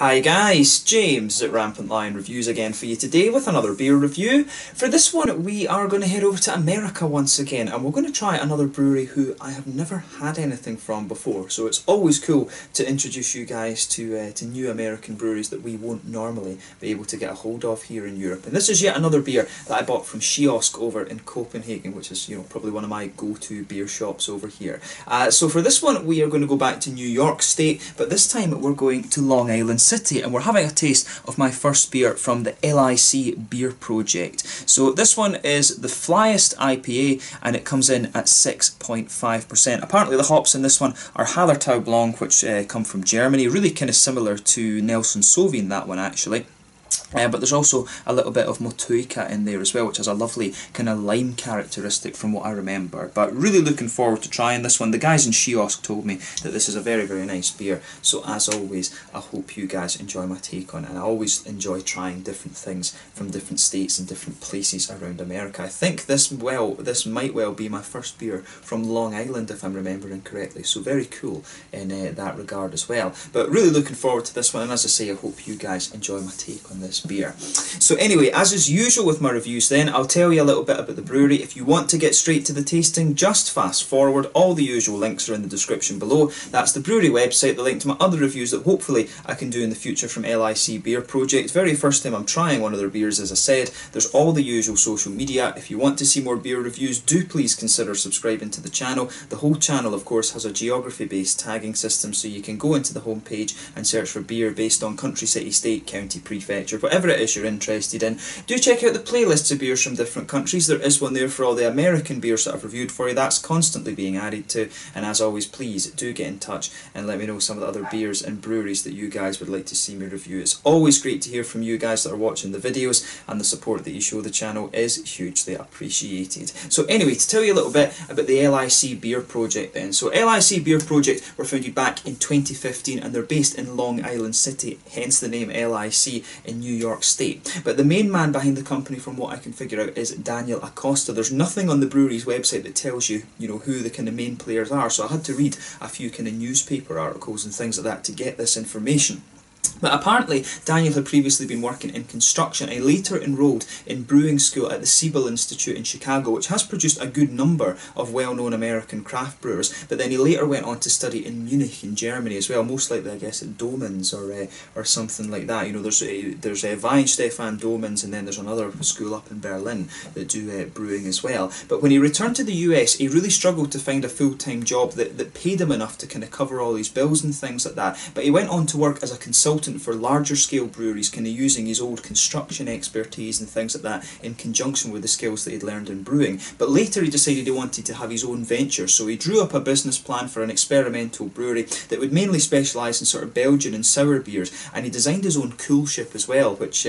Hi guys, James at RampantLionReviews again for you today with another beer review. For this one we are going to head over to America once again, and we're going to try another brewery who I have never had anything from before, so it's always cool to introduce you guys to new American breweries that we won't normally be able to get a hold of here in Europe. And this is yet another beer that I bought from Kiosk over in Copenhagen, which is probably one of my go-to beer shops over here. So for this one we are going to go back to New York State, but this time we're going to Long Island City, and we're having a taste of my first beer from the LIC Beer Project. So this one is the Flyest IPA, and it comes in at 6.5%. Apparently the hops in this one are Hallertau Blanc, which come from Germany, really kind of similar to Nelson Sauvin, that one actually. But there's also a little bit of Motueka in there as well, which has a lovely kind of lime characteristic from what I remember. But really looking forward to trying this one. The guys in Kiosk told me that this is a very, very nice beer. So as always, I hope you guys enjoy my take on it. And I always enjoy trying different things from different states and different places around America. I think this might well be my first beer from Long Island, if I'm remembering correctly. So very cool in that regard as well. But really looking forward to this one. And as I say, I hope you guys enjoy my take on this beer. So anyway, as is usual with my reviews then, I'll tell you a little bit about the brewery. If you want to get straight to the tasting, just fast forward. All the usual links are in the description below. That's the brewery website, the link to my other reviews that hopefully I can do in the future from LIC Beer Project. Very first time I'm trying one of their beers, as I said. There's all the usual social media. If you want to see more beer reviews, do please consider subscribing to the channel. The whole channel, of course, has a geography-based tagging system, so you can go into the homepage and search for beer based on country, city, state, county, prefecture, whatever it is you're interested in. Do check out the playlists of beers from different countries. There is one there for all the American beers that I've reviewed for you. That's constantly being added to. And as always, please do get in touch and let me know some of the other beers and breweries that you guys would like to see me review. It's always great to hear from you guys that are watching the videos, and the support that you show the channel is hugely appreciated. So anyway, to tell you a little bit about the LIC Beer Project then. So LIC Beer Project were founded back in 2015, and they're based in Long Island City, hence the name LIC in New York State. But the main man behind the company, from what I can figure out, is Daniel Acosta. There's nothing on the brewery's website that tells you, who the kind of main players are, so I had to read a few kind of newspaper articles and things like that to get this information. But apparently Daniel had previously been working in construction and later enrolled in brewing school at the Siebel Institute in Chicago, which has produced a good number of well-known American craft brewers. But then he later went on to study in Munich in Germany as well, most likely I guess at Domens or something like that. There's Weinstefan Domens, and then there's another school up in Berlin that do brewing as well. But when he returned to the US, he really struggled to find a full-time job that paid him enough to kind of cover all his bills and things like that. But he went on to work as a consultant for larger scale breweries, kind of using his old construction expertise and things like that in conjunction with the skills that he'd learned in brewing. But later he decided he wanted to have his own venture, so he drew up a business plan for an experimental brewery that would mainly specialise in sort of Belgian and sour beers, and he designed his own coolship as well, which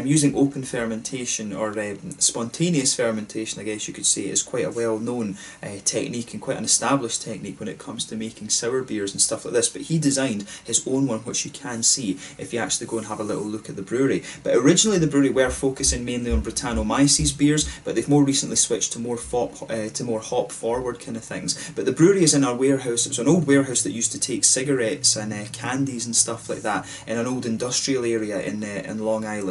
using open fermentation or spontaneous fermentation, I guess you could say, is quite a well-known technique and quite an established technique when it comes to making sour beers and stuff like this. But he designed his own one, which you can see if you actually go and have a little look at the brewery. But originally the brewery were focusing mainly on Brettanomyces beers, but they've more recently switched to more hop-forward kind of things. But the brewery is in our warehouse. It's an old warehouse that used to take cigarettes and candies and stuff like that in an old industrial area in Long Island.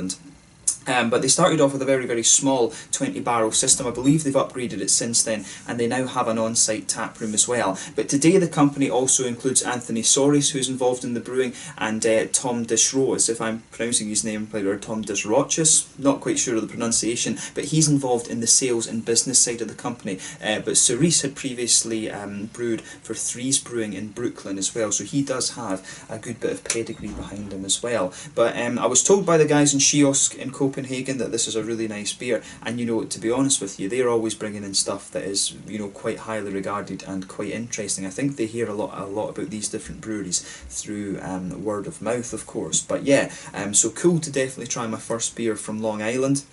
But they started off with a very, very small 20-barrel system. I believe they've upgraded it since then, and they now have an on-site tap room as well. But today the company also includes Anthony Soris, who's involved in the brewing, and Tom Disroches, if I'm pronouncing his name right, or Tom Disroches, not quite sure of the pronunciation, but he's involved in the sales and business side of the company. But Soris had previously brewed for Threes Brewing in Brooklyn as well, so he does have a good bit of pedigree behind him as well. But I was told by the guys in Kiosk in Copenhagen that this is a really nice beer, and to be honest with you, they're always bringing in stuff that is quite highly regarded and quite interesting. I think they hear a lot about these different breweries through word of mouth, of course. But yeah, so cool to definitely try my first beer from Long Island.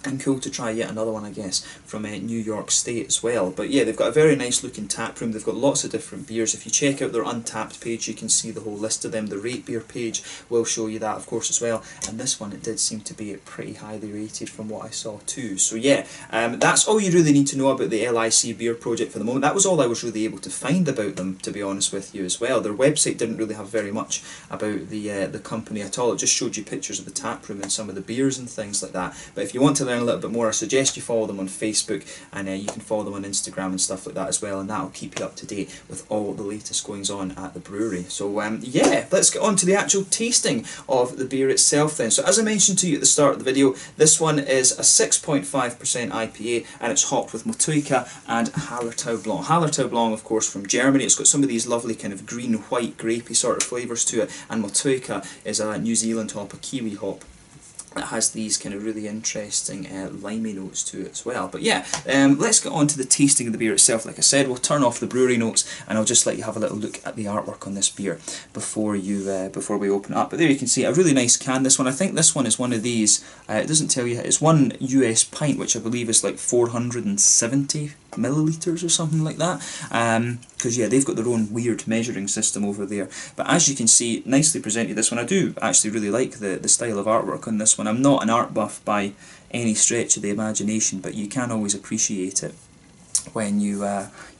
And cool to try yet another one, I guess, from New York State as well. But yeah, they've got a very nice looking tap room. They've got lots of different beers. If you check out their Untappd page, you can see the whole list of them. The Rate Beer page will show you that, of course, as well. And this one, it did seem to be pretty highly rated from what I saw too. So yeah, that's all you really need to know about the LIC Beer Project for the moment. That was all I was really able to find about them, to be honest with you as well. Their website didn't really have very much about the company at all. It just showed you pictures of the tap room and some of the beers and things like that. But if you want to learn a little bit more, I suggest you follow them on Facebook, and you can follow them on Instagram and stuff like that as well, and that'll keep you up to date with all the latest goings on at the brewery. So yeah, let's get on to the actual tasting of the beer itself then. So as I mentioned to you at the start of the video, this one is a 6.5% IPA, and it's hopped with Motueka and Hallertau Blanc. Hallertau Blanc, of course, from Germany. It's got some of these lovely kind of green, white, grapey sort of flavours to it, and Motueka is a New Zealand hop, a Kiwi hop. It has these kind of really interesting limey notes to it as well. But yeah, let's get on to the tasting of the beer itself. Like I said, we'll turn off the brewery notes, and I'll just let you have a little look at the artwork on this beer before we open it up. But there you can see a really nice can. This one, I think this one is one of these. It doesn't tell you. It's one US pint, which I believe is like 470 millilitres or something like that. Because yeah, they've got their own weird measuring system over there. But as you can see, nicely presented, this one. I do actually really like the style of artwork on this one. I'm not an art buff by any stretch of the imagination, but you can always appreciate it when you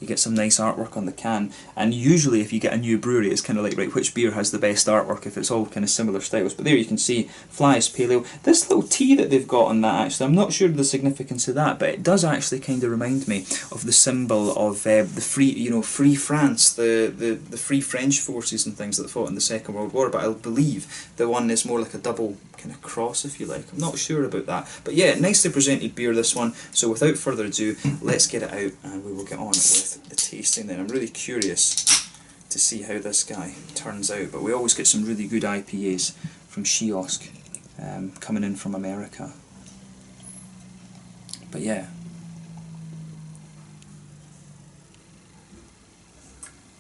get some nice artwork on the can. And usually if you get a new brewery, it's kind of like, right, which beer has the best artwork if it's all kind of similar styles. But there you can see Flyest Pale Ale. This little T that they've got on that, actually, I'm not sure of the significance of that, but it does actually kind of remind me of the symbol of the Free France, the Free French forces and things that fought in the Second World War. But I believe the one is more like a double kind of cross, if you like. I'm not sure about that. But yeah, nicely presented beer, this one. So without further ado, let's get it out and we will get on with the tasting then. I'm really curious to see how this guy turns out. But we always get some really good IPAs from Kiosk coming in from America. But yeah.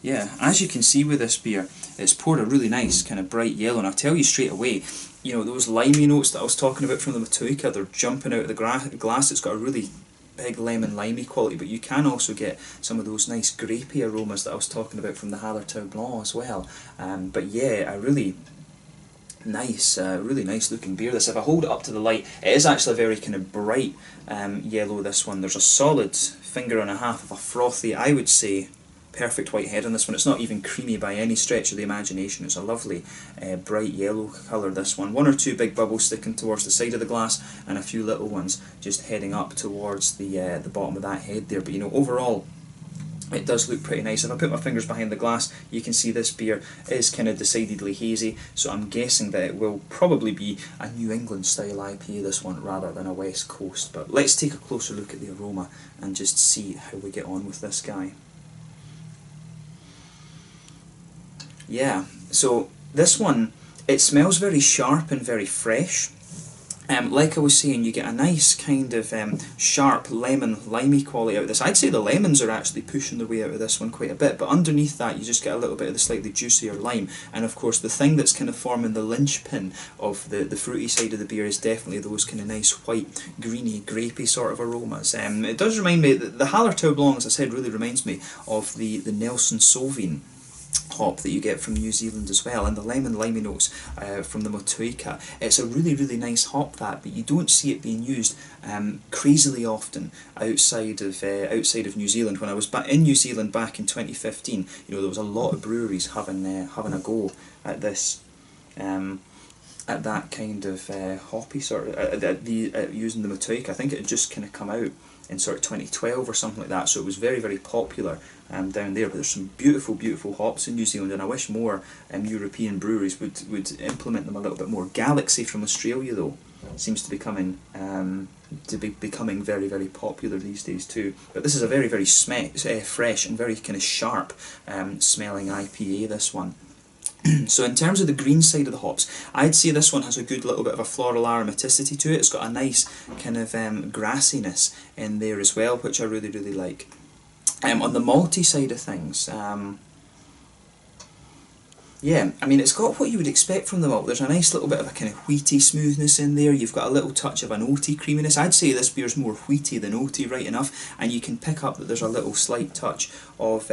Yeah, as you can see with this beer, it's poured a really nice kind of bright yellow, and I'll tell you straight away, you know, those limey notes that I was talking about from the Motueka, they're jumping out of the glass. It's got a really big lemon limey quality, but you can also get some of those nice grapey aromas that I was talking about from the Hallertau Blanc as well. But yeah, a really nice looking beer this. If I hold it up to the light, it is actually a very kind of bright yellow, this one. There's a solid finger and a half of a frothy, I would say, perfect white head on this one. It's not even creamy by any stretch of the imagination. It's a lovely bright yellow colour, this one. One or two big bubbles sticking towards the side of the glass, and a few little ones just heading up towards the bottom of that head there. But you know, overall, it does look pretty nice. If I put my fingers behind the glass, you can see this beer is kind of decidedly hazy, so I'm guessing that it will probably be a New England style IPA, this one, rather than a West Coast. But let's take a closer look at the aroma and just see how we get on with this guy. Yeah, so this one, it smells very sharp and very fresh. Like I was saying, you get a nice kind of sharp lemon, limey quality out of this. I'd say the lemons are actually pushing their way out of this one quite a bit, but underneath that you just get a little bit of the slightly juicier lime. And of course the thing that's kind of forming the linchpin of the fruity side of the beer is definitely those kind of nice white, greeny, grapey sort of aromas. It does remind me, the Hallertau Blanc, as I said, really reminds me of the Nelson Sauvin hop that you get from New Zealand as well, and the lemon limey notes from the Motueka. It's a really, really nice hop, that, but you don't see it being used crazily often outside of New Zealand. When I was in New Zealand back in 2015, you know, there was a lot of breweries having a go at this. At that kind of hoppy sort of using the Motueka. I think it had just kind of come out in sort of 2012 or something like that, so it was very, very popular down there. But there's some beautiful, beautiful hops in New Zealand, and I wish more European breweries would implement them a little bit more. Galaxy from Australia, though, seems to be becoming very, very popular these days too. But this is a very, very fresh and very kind of sharp smelling IPA, this one. So in terms of the green side of the hops, I'd say this one has a good little bit of a floral aromaticity to it. It's got a nice kind of grassiness in there as well, which I really, really like. On the malty side of things, yeah, I mean, it's got what you would expect from the malt. There's a nice little bit of a kind of wheaty smoothness in there. You've got a little touch of an oaty creaminess. I'd say this beer's more wheaty than oaty, right enough. And you can pick up that there's a little slight touch of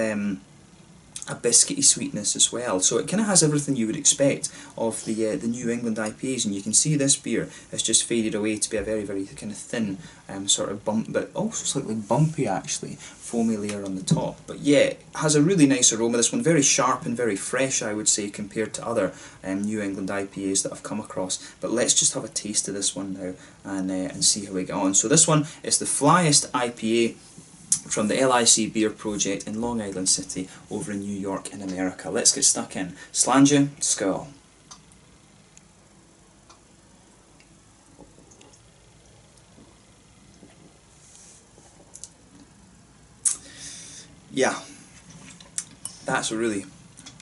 a biscuity sweetness as well. So it kind of has everything you would expect of the New England IPAs, and you can see this beer has just faded away to be a very, very kind of thin sort of bump, but also slightly bumpy actually, foamy layer on the top. But yeah, it has a really nice aroma. This one very sharp and very fresh, I would say, compared to other New England IPAs that I've come across. But let's just have a taste of this one now and see how we get on. So this one is the Flyest IPA from the LIC Beer Project in Long Island City over in New York in America. Let's get stuck in. Slàinte, skål. Yeah, that's a really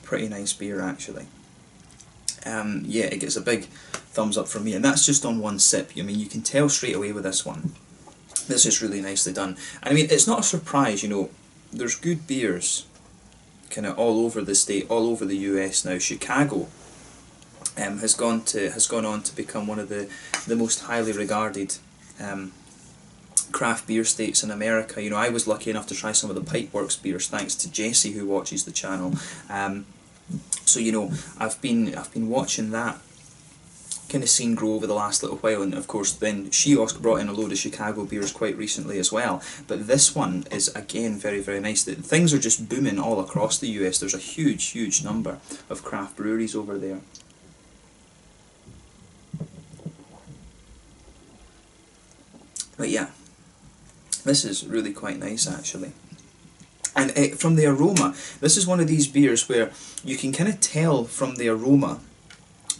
pretty nice beer actually. Yeah, it gets a big thumbs up from me, and that's just on one sip. I mean, you can tell straight away with this one. This is really nicely done. And I mean, it's not a surprise, you know, there's good beers kind of all over the state, all over the US now. Chicago has gone on to become one of the most highly regarded craft beer states in America. You know, I was lucky enough to try some of the Pipeworks beers thanks to Jesse, who watches the channel. So you know, I've been watching that kind of scene grow over the last little while, and of course then she also brought in a load of Chicago beers quite recently as well. But this one is again very, very nice. Things are just booming all across the US. There's a huge number of craft breweries over there. But yeah, this is really quite nice actually. And from the aroma, this is one of these beers where you can kind of tell from the aroma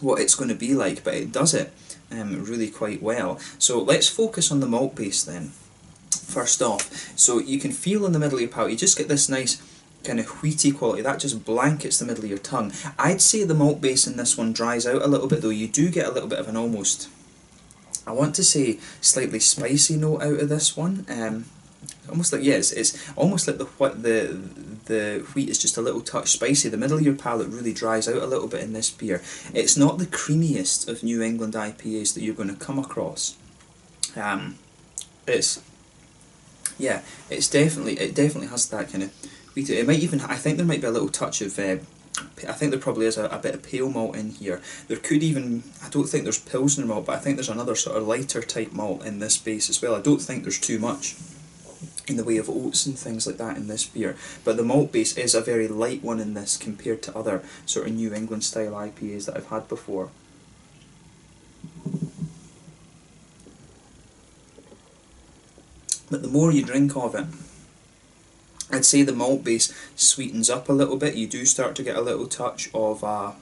what it's going to be like, but it does it really quite well. So let's focus on the malt base then, first off. So you can feel in the middle of your palate, you just get this nice kind of wheaty quality, that just blankets the middle of your tongue. I'd say the malt base in this one dries out a little bit though. You do get a little bit of an almost, I want to say, slightly spicy note out of this one. Almost like, yes, it's almost like the wheat is just a little touch spicy. The middle of your palate really dries out a little bit in this beer. It's not the creamiest of New England IPAs that you're going to come across. It definitely has that kind of wheat. It might even, I think there might be a little touch of, I think there probably is a bit of pale malt in here. There could even, I don't think there's Pilsner malt, but I think there's another sort of lighter type malt in this base as well. I don't think there's too much in the way of oats and things like that in this beer, but the malt base is a very light one in this compared to other sort of New England style IPAs that I've had before. But the more you drink of it, I'd say the malt base sweetens up a little bit. You do start to get a little touch of a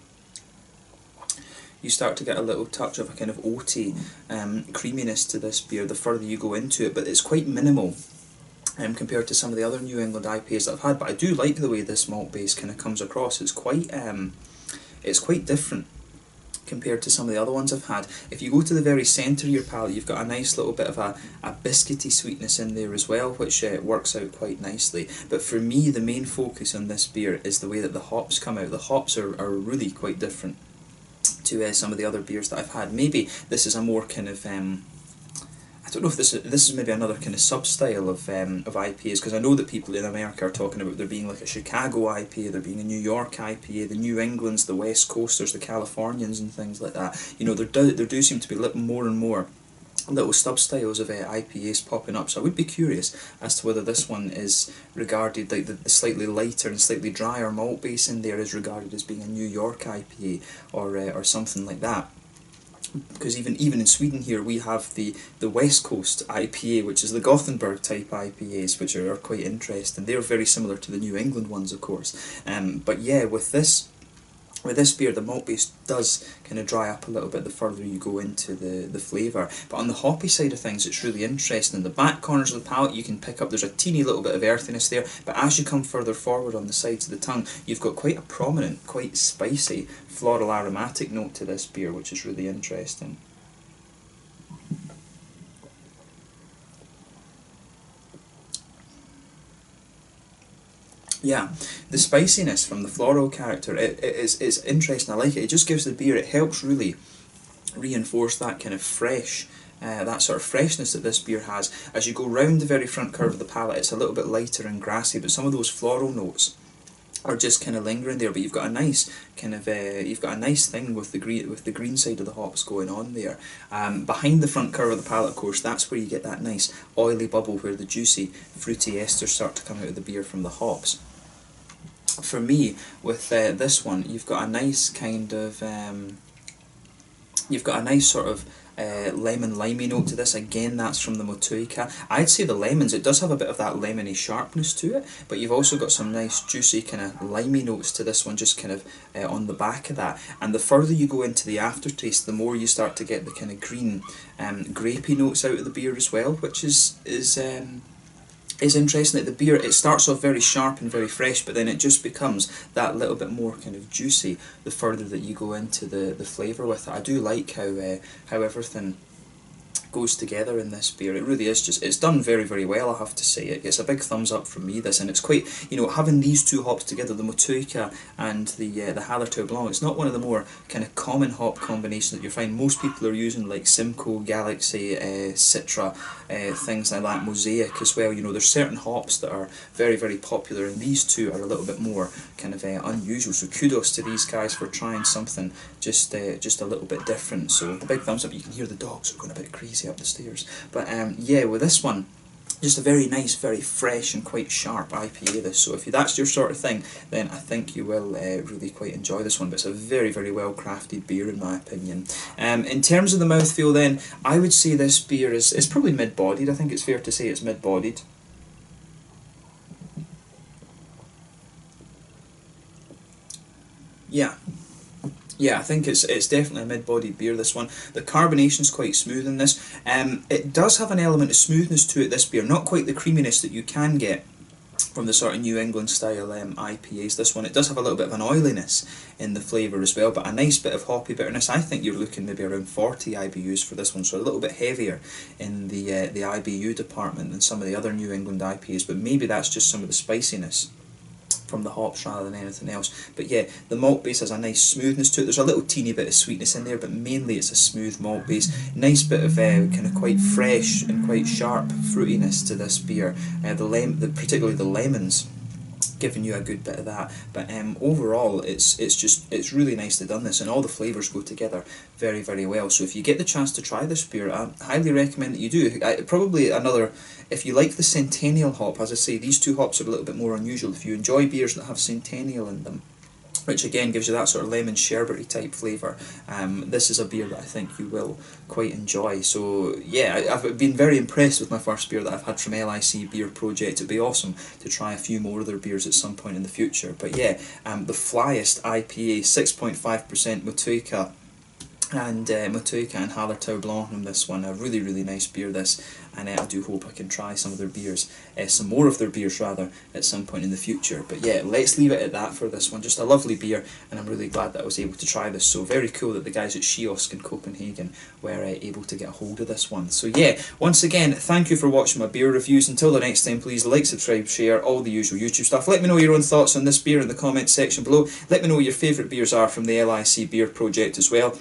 kind of oaty creaminess to this beer the further you go into it, but it's quite minimal compared to some of the other New England IPAs that I've had. But I do like the way this malt base kind of comes across. It's quite different compared to some of the other ones I've had. If you go to the very centre of your palate, you've got a nice little bit of a biscuity sweetness in there as well, which works out quite nicely. But for me, the main focus on this beer is the way that the hops come out. The hops are really quite different to some of the other beers that I've had. Maybe this is a more kind of I don't know if this is maybe another kind of sub-style of IPAs, because I know that people in America are talking about there being like a Chicago IPA, there being a New York IPA, the New Englands, the West Coasters, the Californians and things like that. You know, there do seem to be more and more little sub-styles of IPAs popping up, so I would be curious as to whether this one is regarded, like the slightly lighter and slightly drier malt base in there is regarded as being a New York IPA or something like that. Because even in Sweden here we have the West Coast IPA, which is the Gothenburg type IPAs, which are quite interesting. They're very similar to the New England ones, of course. But yeah, with this beer, the malt base does kind of dry up a little bit the further you go into the flavour. But on the hoppy side of things, it's really interesting. In the back corners of the palate, you can pick up, there's a teeny little bit of earthiness there, but as you come further forward on the sides of the tongue, you've got quite a prominent, quite spicy, floral aromatic note to this beer, which is really interesting. Yeah, the spiciness from the floral character, it's interesting. I like it. It just gives the beer, it helps really reinforce that kind of fresh, that sort of freshness that this beer has. As you go round the very front curve of the palate, it's a little bit lighter and grassy, but some of those floral notes are just kind of lingering there. But you've got a nice kind of you've got a nice thing with the green side of the hops going on there. Behind the front curve of the palate, of course, that's where you get that nice oily bubble where the juicy fruity esters start to come out of the beer from the hops. For me, with this one, you've got a nice kind of you've got a nice sort of lemon limey note to this. Again, that's from the Motueka. I'd say the lemons, it does have a bit of that lemony sharpness to it, but you've also got some nice juicy kind of limey notes to this one, just kind of on the back of that. And the further you go into the aftertaste, the more you start to get the kind of green grapey notes out of the beer as well, which is interesting. That the beer, it starts off very sharp and very fresh, but then it just becomes that little bit more kind of juicy the further that you go into the flavour with it. I do like how everything goes together in this beer. It really is just, it's done very, very well, I have to say. It gets a big thumbs up from me, this, and it's quite, you know, having these two hops together, the Motueka and the Hallertau Blanc, it's not one of the more kind of common hop combinations that you find. Most people are using like Simcoe, Galaxy, Citra, things like that, Mosaic as well. You know, there's certain hops that are very, very popular, and these two are a little bit more kind of unusual. So kudos to these guys for trying something just a little bit different. So a big thumbs up. You can hear the dogs are going a bit crazy up the stairs. But yeah, with this one, just a very nice, very fresh and quite sharp IPA this. So if that's your sort of thing, then I think you will really quite enjoy this one. But it's a very, very well crafted beer in my opinion. In terms of the mouthfeel then, I would say this beer is probably mid-bodied. I think it's fair to say it's mid-bodied. Yeah, I think it's definitely a mid-bodied beer, this one. The carbonation's quite smooth in this. It does have an element of smoothness to it, this beer. Not quite the creaminess that you can get from the sort of New England style IPAs. This one, it does have a little bit of an oiliness in the flavour as well, but a nice bit of hoppy bitterness. I think you're looking maybe around 40 IBUs for this one, so a little bit heavier in the IBU department than some of the other New England IPAs, but maybe that's just some of the spiciness from the hops rather than anything else. But yeah, the malt base has a nice smoothness to it. There's a little teeny bit of sweetness in there, but mainly it's a smooth malt base. Nice bit of kind of quite fresh and quite sharp fruitiness to this beer. Particularly the lemons, giving you a good bit of that. But overall, it's really nicely done this, and all the flavours go together very, very well. So if you get the chance to try this beer, I highly recommend that you do. Probably another, if you like the Centennial hop, as I say, these two hops are a little bit more unusual. If you enjoy beers that have Centennial in them, which again gives you that sort of lemon sherbety type flavour, this is a beer that I think you will quite enjoy. So yeah, I've been very impressed with my first beer that I've had from LIC Beer Project. It'd be awesome to try a few more of their beers at some point in the future. But yeah, the Flyest IPA, 6.5% Motueka and Hallertau Blanc in this one. A really, really nice beer this, and I do hope I can try some of their beers, some more of their beers rather, at some point in the future. But yeah, let's leave it at that for this one. Just a lovely beer, and I'm really glad that I was able to try this. So very cool that the guys at Kiosk in Copenhagen were able to get a hold of this one. So yeah, once again, thank you for watching my beer reviews. Until the next time, please like, subscribe, share, all the usual YouTube stuff. Let me know your own thoughts on this beer in the comments section below. Let me know what your favourite beers are from the LIC Beer Project as well.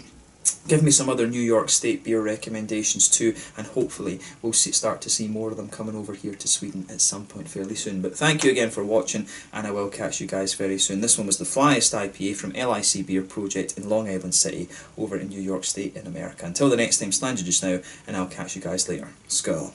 Give me some other New York State beer recommendations too, and hopefully we'll start to see more of them coming over here to Sweden at some point fairly soon. But thank you again for watching, and I will catch you guys very soon. This one was the Flyest IPA from LIC Beer Project in Long Island City over in New York State in America. Until the next time, stand you just now, and I'll catch you guys later. Skål.